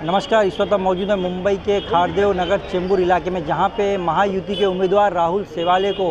नमस्कार। इस वक्त मौजूद है मुंबई के खारदेव नगर चेंबूर इलाके में, जहां पे महायुति के उम्मीदवार राहुल सेवाले को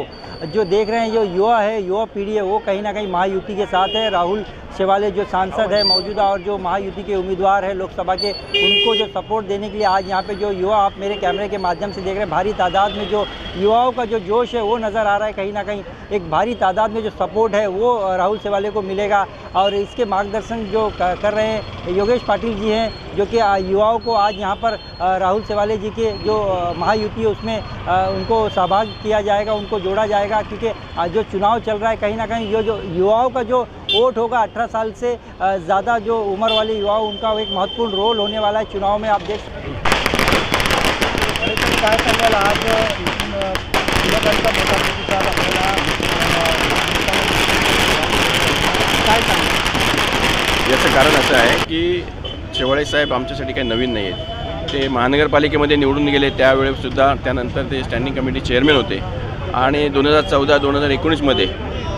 जो देख रहे हैं, जो युवा पीढ़ी है वो कहीं ना कहीं महायुति के साथ है। राहुल सेवाले जो सांसद है मौजूदा और जो महायुति के उम्मीदवार है लोकसभा के, उनको जो सपोर्ट देने के लिए आज यहाँ पे जो युवा, आप मेरे कैमरे के माध्यम से देख रहे हैं, भारी तादाद में जो युवाओं का जो जोश है वो नज़र आ रहा है। कहीं ना कहीं एक भारी तादाद में जो सपोर्ट है वो राहुल सेवाले को मिलेगा। और इसके मार्गदर्शन जो कर रहे हैं योगेश पाटिल जी हैं, जो कि युवाओं को आज यहाँ पर राहुल सेवाले जी के जो महायुति है उसमें उनको सहभागी किया जाएगा, उनको जोड़ा जाएगा। क्योंकि जो चुनाव चल रहा है, कहीं ना कहीं ये जो युवाओं का जो वोट होगा, 18 साल से ज़्यादा जो उम्र वाले युवा, उनका एक महत्वपूर्ण रोल होने वाला है चुनाव में। आप देख सकते हैं। काय सांगाल आज युवकांचा मोठा प्रतिसाद आपल्याला काय सांगाल? याचं कारण असं आहे की शेवाळे साहेब आमच्यासाठी काही नवीन नाही आहेत। ते महानगरपालिकेमध्ये निवडून गेले त्यावेळेसुद्धा, त्यानंतर ते स्टँडिंग कमिटी चेअरमॅन होते आणि 2014-2019मध्ये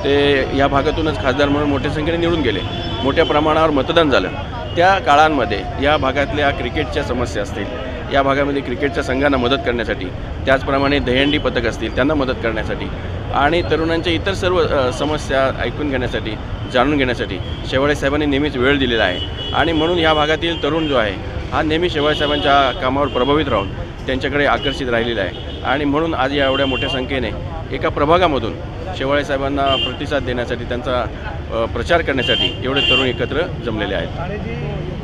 ते या भागातूनच खासदार म्हणून मोठ्या संख्येने निवडून गेले। मोठ्या प्रमाणावर मतदान झालं। त्या काळांमध्ये या भागातल्या क्रिकेटच्या समस्या असतील, या भागामध्ये क्रिकेटच्या संघांना मदत करण्यासाठी, त्याचप्रमाणे दहीहंडी पथक असतील त्यांना मदत करण्यासाठी आणि तरुणांच्या इतर सर्व समस्या ऐकून घेण्यासाठी, जाणून घेण्यासाठी शेवाळे साहेबांनी नेहमीच वेळ दिलेला आहे। आणि म्हणून या भागातील तरुण जो आहे हा नेहमी शेवाळे साहेबांच्या कामावर प्रभावित राहून त्यांच्याकडे आकर्षित राहिलेला आहे। आणि म्हणून आज या एवढ्या मोठ्या संख्येने एका प्रभागामधून शेवाळे साहेबांना प्रतिसाद देण्यासाठी, त्यांचा प्रचार करण्यासाठी एवढे तरुण एकत्र जमलेले आहेत। आणि जी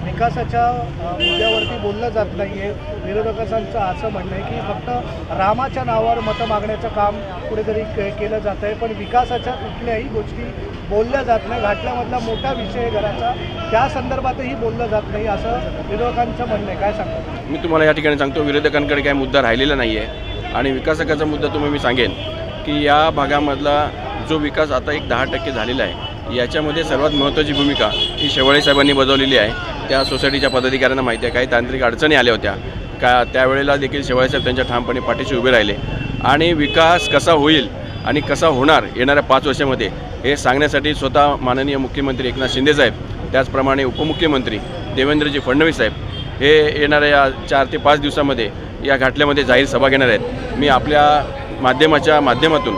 विकासाच्या मुद्द्यावरती बोललं जात नाही आहे, विरोधकांचं असं म्हणणं आहे की फक्त रामाच्या नावावर मतं मागण्याचं काम कुठेतरी केलं जात आहे, पण विकासाच्या कुठल्याही गोष्टी बोलल्या जात नाही। घाटल्यामधला मोठा विषय आहे घराचा, त्या संदर्भातही बोललं जात नाही असं विरोधकांचं म्हणणं आहे। काय सांगतो? मी तुम्हाला या ठिकाणी सांगतो, विरोधकांकडे काही मुद्दा राहिलेला नाही आहे। आणि विकासाचा मुद्दा तुम्ही मी सांगेन की या भागामधला जो विकास आता एक 10% झालेला आहे, याच्यामध्ये सर्वात महत्त्वाची भूमिका ही शेवाळे साहेबांनी बजावलेली आहे। त्या सोसायटीच्या पदाधिकाऱ्यांना माहिती आहे, काही तांत्रिक अडचणी आल्या होत्या का, त्यावेळेला देखील शेवाळे साहेब त्यांच्या ठामपणे पाठीशी उभे राहिले। आणि विकास कसा होईल आणि कसा होणार येणाऱ्या 5 वर्षामध्ये हे सांगण्यासाठी स्वतः माननीय मुख्यमंत्री एकनाथ शिंदे साहेब, त्याचप्रमाणे उपमुख्यमंत्री देवेंद्रजी फडणवीस साहेब हे येणाऱ्या 4 ते 5 दिवसामध्ये या घाटल्यामध्ये जाहीर सभा घेणार आहेत। मी आपल्या माध्यमातून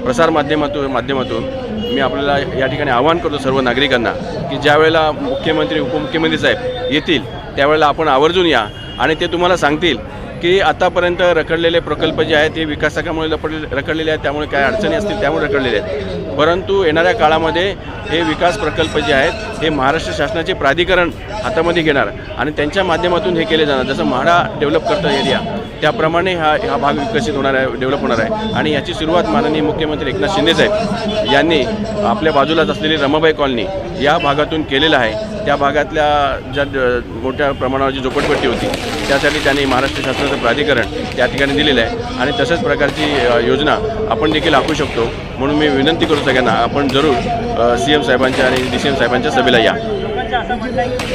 प्रसार माध्यमातून मी आपल्याला या ठिकाणी आवाहन करतो सर्व नागरिकांना की ज्यावेळेला मुख्यमंत्री उपमुख्यमंत्री साहेब येतील त्यावेळेला आपण आवर्जून या आणि ते तुम्हाला सांगतील की आतापर्यंत रखडलेले प्रकल्प जे आहेत ते विकासामुळे रखडलेले आहेत, त्यामुळे काय अडचणी असतील त्यामुळे रखडलेले आहेत। परंतु येणाऱ्या काळामध्ये हे विकास प्रकल्प जे आहेत हे महाराष्ट्र शासनाचे प्राधिकरण हातामध्ये घेणार आणि त्यांच्या माध्यमातून हे केले जाणार। जसं म्हाडा डेव्हलप करतं एरिया, त्याप्रमाणे हा भाग विकसित होणार आहे, डेव्हलप होणार आहे। आणि याची सुरुवात माननीय मुख्यमंत्री एकनाथ शिंदे साहेब यांनी आपल्या बाजूलाच असलेली रमाबाई कॉलनी या भागातून केलेलं आहे। त्या भागातल्या ज्या मोठ्या प्रमाणावर जी झोपडपट्टी होती त्यासाठी त्यांनी महाराष्ट्र शासनाचं प्राधिकरण त्या ठिकाणी दिलेलं आहे। आणि तशाच प्रकारची योजना आपण देखील आखू शकतो। म्हणून मी विनंती करू सगळ्यांना, आपण जरूर CM साहेबांच्या आणि DCM साहेबांच्या सभेला या। असं म्हणणं आहे की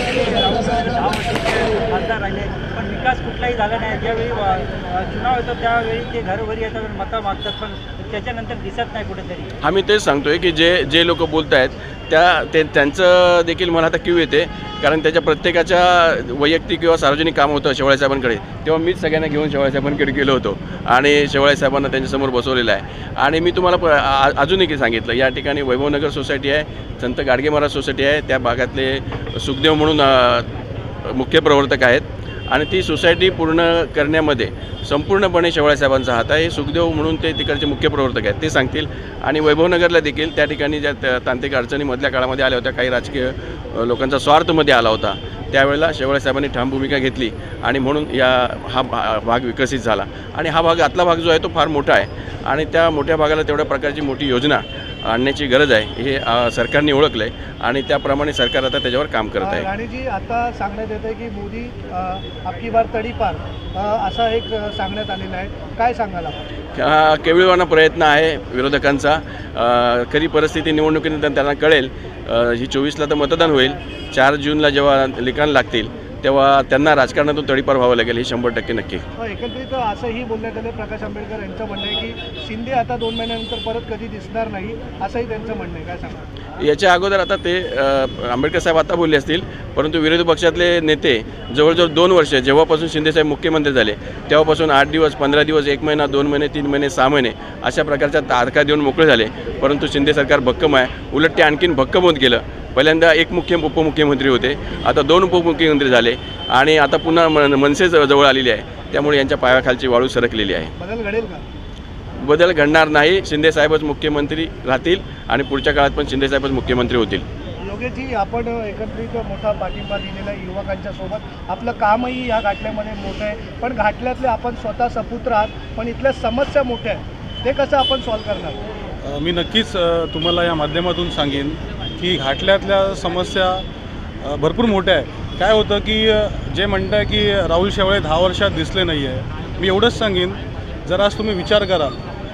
खासदार राहिले पण विकास कुठलाही झाला नाही। ज्यावेळी चुनाव येतो त्यावेळी ते घरोघरी येतात, मतं मागतात, पण त्याच्यानंतर दिसत नाही कुठेतरी। आम्ही तेच सांगतोय की जे लोक बोलत आहेत त्यांचं देखील मला आता क्यू येते, कारण त्याच्या प्रत्येकाच्या वैयक्तिक किंवा सार्वजनिक काम होतं शेवाळे साहेबांकडे, तेव्हा मीच सगळ्यांना घेऊन शेवाळे साहेबांकडे गेलो होतो आणि शेवाळे साहेबांना त्यांच्यासमोर बसवलेलं आहे। आणि मी तुम्हाला अजूनही सांगितलं, या ठिकाणी वैभवनगर सोसायटी आहे, संत गाडगे महाराज सोसायटी आहे, त्या भागातले सुखदेव म्हणून मुख्य प्रवर्तक आहेत आणि ती सोसायटी पूर्ण करण्यामध्ये संपूर्णपणे शेवाळे साहेबांचा हात आहे। सुखदेव म्हणून ते तिकडचे मुख्य प्रवर्तक आहेत, ते सांगतील। आणि वैभवनगरला देखील त्या ठिकाणी ज्या तांत्रिक अडचणी मधल्या काळामध्ये आल्या होत्या, काही राजकीय लोकांचा स्वार्थमध्ये आला होता, त्यावेळेला शेवाळे साहेबांनी ठाम भूमिका घेतली आणि म्हणून हा भाग विकसित झाला। आणि हा भाग, आतला भाग जो आहे तो फार मोठा आहे आणि त्या मोठ्या भागाला तेवढ्या प्रकारची मोठी योजना आणण्याची गरज आहे हे सरकारने ओळखलं आहे आणि त्याप्रमाणे सरकार आता त्याच्यावर काम करत आहे। आणि जी आता सांगण्यात येतं की मोदी आपकी बार तडीपार असा एक सांगण्यात आलेला आहे, काय सांगाल आपण? केविलवाना प्रयत्न आहे विरोधकांचा। खरी परिस्थिती निवडणुकीनंतर त्यांना कळेल। ही 24ला तर मतदान होईल, 4 जूनला जेव्हा निकाल लागतील तेव्हा त्यांना राजकारणातून तडीपार व्हावं लागेल, हे 100% नक्की. एकंदरीत असंही बोलण्यात आलं, प्रकाश आंबेडकर यांचं म्हणणं आहे की शिंदे आता 2 महिन्यानंतर परत कधी दिसणार नाही, असंही त्यांचं म्हणणं आहे. काय सांगा? याच्या अगोदर आता ते आंबेडकर साहेब आता बोलले असतील, परंतु विरोधी पक्षातले नेते जवळजवळ 2 वर्ष जेव्हापासून शिंदेसाहेब मुख्यमंत्री झाले तेव्हापासून 8 दिवस, 15 दिवस, 1 महिना, 2 महिने, 3 महिने, 6 महिने अशा प्रकारच्या तारखा देऊन मोकळे झाले. परंतु शिंदे सरकार भक्कम आहे. उलट ते आणखीन भक्कम होत गेलं. पहिल्यांदा एक उपमुख्यमंत्री होते, आता 2 उपमुख्यमंत्री झाले आणि आता पुन्हा मनसे जवळ आलेली आहे. त्यामुळे यांच्या पायाखालची वाळू सरकलेली आहे. बदल घडेल का? बदल घडणार नाही. शिंदेसाहेबच मुख्यमंत्री राहतील आणि पुढच्या काळात पण शिंदेसाहेबच मुख्यमंत्री होतील. योगेशजी, आपण एकत्रित मोठा पाठिंबा दिलेला आहे युवकांच्या सोबत. आपलं कामही या घाटल्यामध्ये मोठं आहे, पण घाटल्यातले आपण स्वतः सपुत्र आहात, पण इथल्या समस्या मोठ्या आहेत, ते कसं आपण सॉल्व्ह करणार? मी नक्कीच तुम्हाला या माध्यमातून सांगेन की घाटल्यातल्या समस्या भरपूर मोठ्या आहे. काय होतं की जे म्हणतं आहे की राहुल शेवाळे 10 वर्षात दिसले नाही आहे, मी एवढंच सांगेन, जरा आज तुम्ही विचार करा,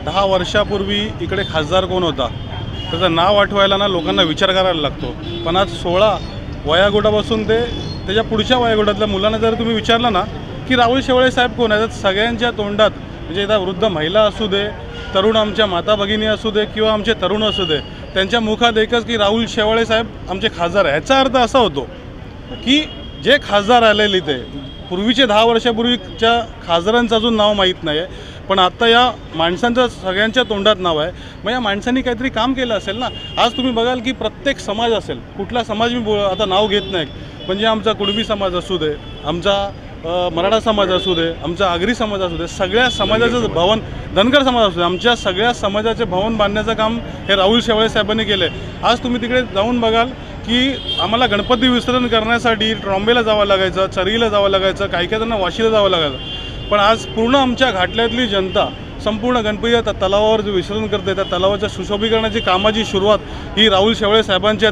10 वर्षापूर्वी इकडे खासदार कोण होता, त्याचं नाव आठवायला ना लोकांना विचार करायला लागतो. पण आज 16 वयागटापासून ते त्याच्या पुढच्या वयागटातल्या मुलांना जर तुम्ही विचारलं ना की राहुल शेवाळे साहेब कोण आहेत, सगळ्यांच्या तोंडात, म्हणजे इथं वृद्ध महिला असू दे, तरुण आमच्या माता भगिनी असू दे किंवा आमचे तरुण असू दे, त्यांच्या मुखात एकच की राहुल शेवाळे साहेब आमचे खासदार आहे. ह्याचा अर्थ असा होतो की जे खासदार आलेले ते पूर्वीचे 10 वर्षापूर्वीच्या खासदारांचं अजून नाव माहीत नाही आहे, पण आता या माणसांचं सगळ्यांच्या तोंडात नाव आहे. मग या माणसांनी काहीतरी काम केलं असेल ना. आज तुम्ही बघाल की प्रत्येक समाज असेल, कुठला समाज मी आता नाव घेत नाही, म्हणजे आमचा कुणबी समाज असू दे, आमचा मराठा समाज असू दे, आमचा आगरी समाज असू दे, सगळ्या समाजाचं भवन, धनगर समाज असू दे, आमच्या सगळ्या समाजाचे भवन बांधण्याचं काम हे राहुल शेवाळे साहेबांनी केलं आहे. आज तुम्ही तिकडे जाऊन बघाल की आम्हाला गणपती विसर्जन करण्यासाठी ट्रॉम्बेला जावं लागायचं, चरीला जावं लागायचं, काही काही जणांना वाशीला जावं लागायचं. पण आज पूर्ण आमच्या घाटल्यातली जनता संपूर्ण गणपती तलावावर जे विसर्जन करते, त्या तलावाच्या सुशोभीकरणाची कामाची सुरुवात ही राहुल शेवाळे साहेबांच्या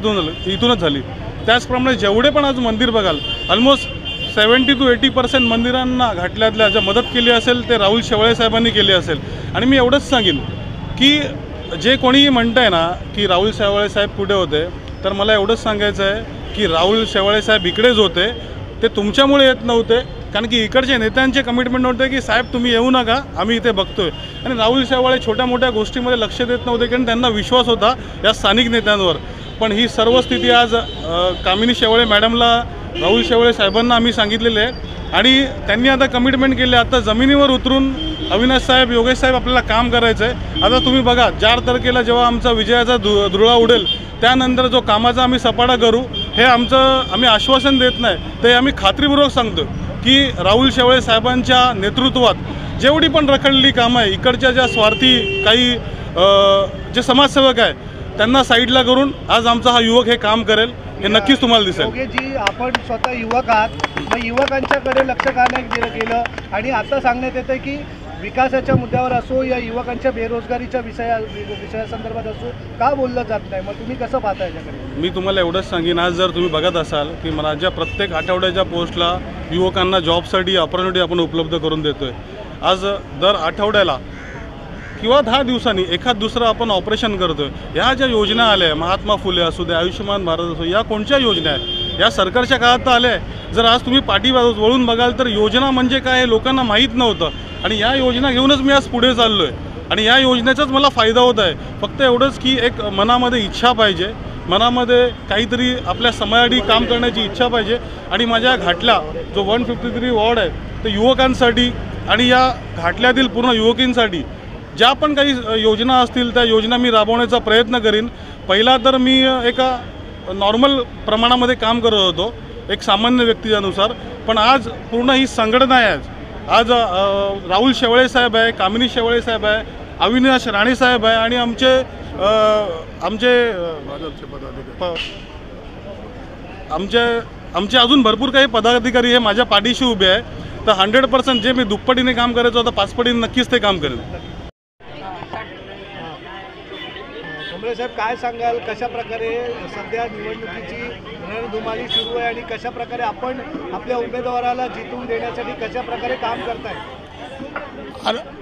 इथूनच झाली. त्याचप्रमाणे जेवढे पण आज मंदिर बघाल, ऑलमोस्ट 70 to 80% मंदिरांना घाटल्यातल्या ज्या मदत केली असेल ते राहुल शेवाळे साहेबांनी केली असेल. आणि मी एवढंच सांगेन की जे कोणीही म्हणतं आहे ना की राहुल शेवाळे साहेब कुठे होते, तर मला एवढंच सांगायचं आहे की राहुल शेवाळे साहेब इकडेच होते. ते तुमच्यामुळे येत नव्हते, कारण की इकडच्या नेत्यांचे कमिटमेंट होते की साहेब तुम्ही येऊ नका, आम्ही इथे बघतोय. आणि राहुल शेवाळे छोट्या मोठ्या गोष्टीमध्ये लक्ष देत नव्हते, कारण त्यांना विश्वास होता या स्थानिक नेत्यांवर. पण ही सर्व स्थिती आज कामिनी शेवाळे मॅडमला, राहुल शेवाळे साहेबांना आम्ही सांगितलेले आहे आणि त्यांनी आता कमिटमेंट केले. आता जमिनीवर उतरून अविनाश साहेब, योगेश साहेब आपल्याला काम करायचं आहे. आता तुम्ही बघा 4 तारखेला जेव्हा आमचा विजयाचा धुळा उडेल, त्यानंतर जो कामाचा आम्ही सपाटा करू, हे आम्ही आश्वासन देत नाही, ते आम्ही खात्रीपूर्वक सांगतो की राहुल शेवाळे साहेबांच्या नेतृत्वात जेवढी पण रखडलेली कामं आहे, इकडच्या ज्या स्वार्थी काही जे समाजसेवक आहे त्यांना साईडला करून आज आमचा हा युवक हे काम करेल, हे नक्कीच तुम्हाला दिसेल. योगेशजी, आपण स्वतः युवक आहात, मग युवकांच्याकडे लक्ष का नाही दिलं गेलं? आणि आता सांगण्यात येतं की विकासाच्या मुद्द्यावर असो या युवकांच्या बेरोजगारीच्या विषयासंदर्भात असो का बोललं जात नाही? मग तुम्ही कसं पाहता याच्याकडे? मी तुम्हाला एवढंच सांगेन, आज जर तुम्ही बघत असाल की माझ्या प्रत्येक आठवड्याच्या पोस्टला युवकांना जॉबसाठी ऑपॉर्च्युनिटी आपण उपलब्ध करून देतो आहे. आज दर आठवड्याला किंवा 10 दिवसांनी एखाद दुसरं आपण ऑपरेशन करतो आहे. ह्या ज्या योजना आल्या, महात्मा फुले असू दे, आयुष्यमान भारत असो, या कोणत्या योजना आहेत? या सरकारच्या काळात तर आल्या आहे. जर आज तुम्ही पाठी वळून बघाल तर योजना म्हणजे काय हे लोकांना माहीत नव्हतं, आणि या योजना घेऊनच मी आज पुढे चाललो आहे आणि या योजनेचाच मला फायदा होत आहे. फक्त एवढंच की एक मनामध्ये इच्छा पाहिजे, मनामध्ये काहीतरी आपल्या समाजासाठी काम करण्याची इच्छा पाहिजे. आणि माझ्या घाटला जो 153 वॉर्ड आहे, ते युवकांसाठी आणि या घाटल्यातील पूर्ण युवकींसाठी ज्या पण काही योजना असतील त्या योजना मी राबवण्याचा प्रयत्न करीन. पहिला तर मी एका नॉर्मल प्रमाणामध्ये काम करत होतो, एक सामान्य व्यक्तीच्यानुसार, पण आज पूर्ण ही संघटना आहे. आज राहुल शेवाळे साहेब आहे, कामिनी शेवाळे साहेब आहे, अविनाश राणे साहेब आहे आणि आमचे अजून भरपूर काही पदाधिकारी हे माझ्या पाठीशी उभे आहे. तर 100% जे मी दुप्पटीने काम करायचं होतं 5 पटीने नक्कीच ते काम करेल. साहेब, काय सांगाल, कशा प्रकारे सध्या निवडणुकीची रणधुमाळी सुरू आहे आणि कशा प्रकारे आपण आपल्या उमेदवाराला जिंकून देण्यासाठी कशा प्रकारे काम करताय?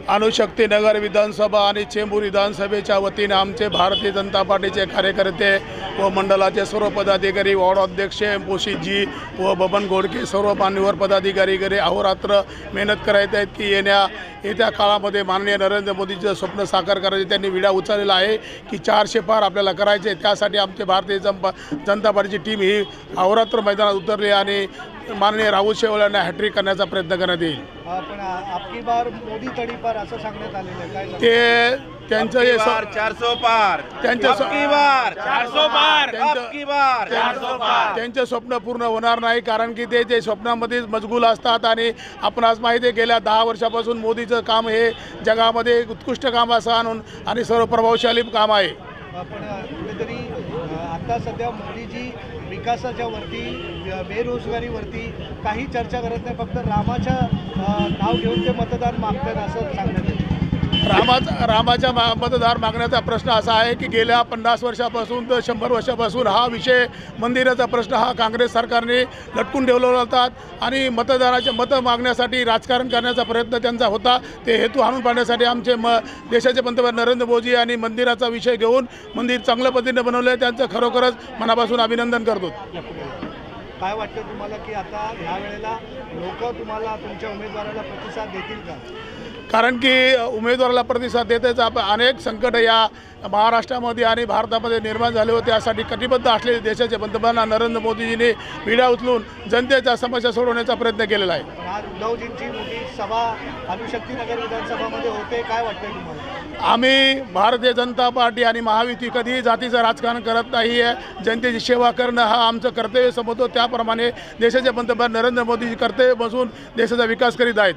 अणुशक्तीनगर विधानसभा आणि चेंबूर विधानसभेच्या वतीने आमचे भारतीय जनता पार्टीचे कार्यकर्ते व मंडळाचे सर्व पदाधिकारी, वॉर्ड अध्यक्ष पोशीजी व बबन घोडके, सर्व मान्यवर पदाधिकारी घरी अहोरात्र मेहनत करायत आहेत की येत्या काळामध्ये माननीय नरेंद्र मोदीचं स्वप्न साकार करायचे. त्यांनी विडा उचललेला आहे की 400 पार आपल्याला करायचे. त्यासाठी आमचे भारतीय जनता पार्टीची टीम ही अहोरात्र मैदानात उतरली आणि माननीय राहुल शेवाळे यांना हॅट्रिक करण्याचा प्रयत्न करण्यात येईल. पण आपकी बार मोदी तडीपार असं सांगण्यात आलेलं आहे, काय ते त्यांचं हे 400 पार, त्यांचं अबकी बार 400 पार, अबकी बार 400 पार. त्यांचे स्वप्न पूर्ण होणार नाही, कारण की ते जे स्वप्नामध्येच मशगूल असतात. आणि आपण आज माहिती आहे गेल्या 10 वर्षापासून मोदीचं काम हे जगामध्ये उत्कृष्ट काम असं आणून आणि सर्व प्रभावशाली काम आहे. पण कुठेतरी आता सध्या मोदीजी विकासाच्या वरती, बेरोजगारीवरती काही चर्चा करत नाही, फक्त रामाच्या नाव घेऊन ते मतदान मागतात असं सांगण्यात येतं. रामाच्या मतदार मागण्याचा प्रश्न असा आहे की गेल्या 50 वर्षापासून तर 100 वर्षापासून हा विषय मंदिराचा प्रश्न हा काँग्रेस सरकारने लटकून ठेवलेला होता आणि मतदाराचे मतं मागण्यासाठी राजकारण करण्याचा प्रयत्न त्यांचा होता. ते हेतू आणून पाडण्यासाठी आमचे देशाचे पंतप्रधान नरेंद्र मोदी यांनी मंदिराचा विषय घेऊन मंदिर चांगल्या पद्धतीने बनवलं आहे. त्यांचं खरोखरच मनापासून अभिनंदन करतो. काय वाटतं तुम्हाला की आता ह्या वेळेला लोक तुम्हाला, तुमच्या उमेदवाराला प्रतिसाद देतील का? कारण की उमेदवाराला प्रतिसाद देतेच अनेक संकट या महाराष्ट्रामध्ये आणि भारतामध्ये निर्माण झाले होते. यासाठी कटिबद्ध असलेले देशाचे पंतप्रधान नरेंद्र मोदीजींनी विडा उचलून जनतेच्या समस्या सोडवण्याचा प्रयत्न केलेला आहे. आज उद्धवजींची मोठी सभा अणुशक्तीनगर विधानसभामध्ये होते, काय वाटतंय तुम्हाला? आम्ही भारतीय जनता पार्टी आणि महायुती कधीही जातीचं राजकारण करत नाही आहे. जनतेची सेवा करणं हा आमचं कर्तव्य समजतो. त्याप्रमाणे देशाचे पंतप्रधान नरेंद्र मोदीजी कर्तव्य बसून देशाचा विकास करीत आहेत.